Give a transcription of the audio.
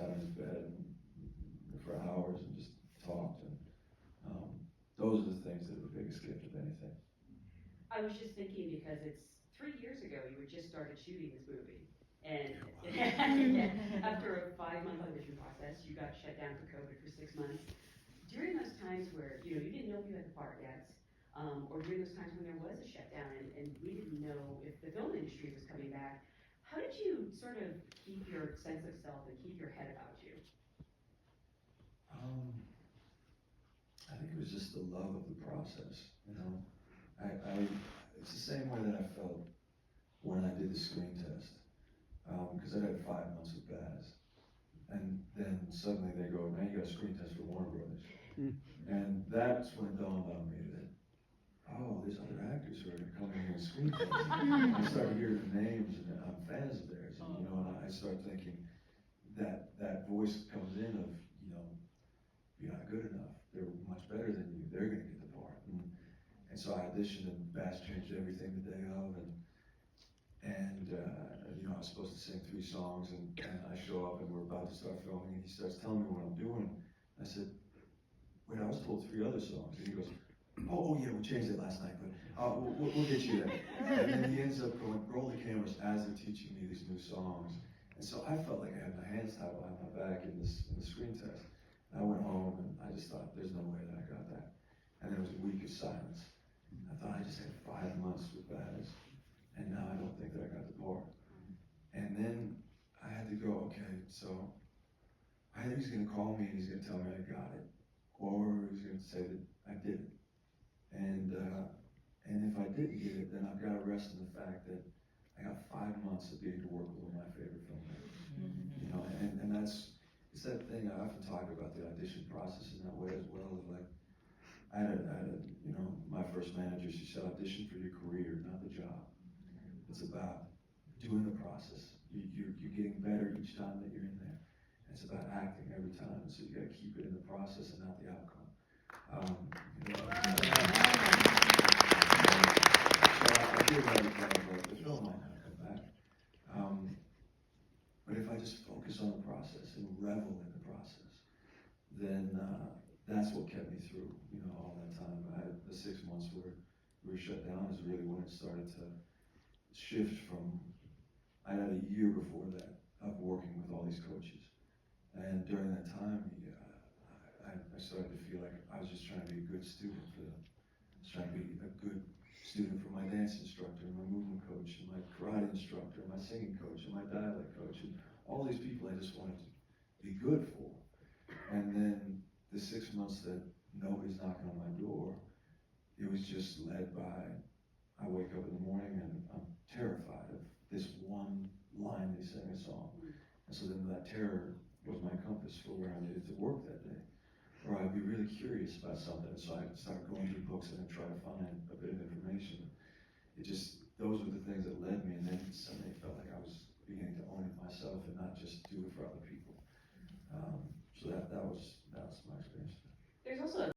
sat on his bed for hours and just talked. And those are the things that are the biggest gift of anything. I was just thinking because it's 3 years ago you had just started shooting this movie. And after a 5-month audition process, you got shut down for COVID for 6 months. During those times where, you didn't know if you had the part yet, or during those times when there was a shutdown and we didn't know if the film industry was coming back, how did you sort of keep your sense of self and keep your head about you? I think it was just the love of the process, it's the same way that I felt when I did the screen test, because I had 5 months with Baz, and then suddenly they go, man, you got a screen test for Warner Brothers, and that's when it dawned on me that, oh, there's other actors who are going to come in here and screen test. I started hearing the names, and I'm fans of theirs, and I start thinking that voice comes in of, you're not good enough. They're much better than you. They're going to get the part. And so I auditioned, and Bass changed everything the day of, and I was supposed to sing 3 songs, and I show up, and we're about to start filming, and he starts telling me what I'm doing. I said, wait, I was told 3 other songs, and he goes, oh yeah, we changed it last night, but we'll get you there. And then he ends up going, roll the cameras as they're teaching me these new songs, and so I felt like I had my hands tied behind my back in the screen test. And I went home, and I just thought, there's no way that I got that. And there was a week of silence. I thought I just had 5 months with Baz, and now I don't think that I got the part. And then I had to go, okay, so either he's going to call me and he's going to tell me I got it, or he's going to say that I didn't. And if I didn't get it, then I've got to rest in the fact that I got 5 months of being to work with one of my favorite filmmakers. And it's that thing I often talk about, the audition process in that way as well. Like I had my first manager, she said, audition for your career, not the job. It's about doing the process. You're getting better each time that you're in there. It's about acting every time, so you got to keep it in the process and not the outcome. So I feel like the film might not come back. But if I just focus on the process and revel in the process, then that's what kept me through, all that time. The 6 months where we were shut down is really when it started to shift from, I had a year before that of working with all these coaches. And during that time, I started to feel like I was just trying to be a good student for them. I was trying to be a good student for my dance instructor, my movement coach, and my karate instructor, my singing coach, and my dialect coach, and all these people I just wanted to be good for. And then the 6 months that nobody's knocking on my door, it was just led by, I wake up in the morning and I'm terrified of this one line they sang a song. And so then that terror was my compass for where I needed to work that day. Or I'd be really curious about something, so I'd start going through books and I'd try to find a bit of information. Those were the things that led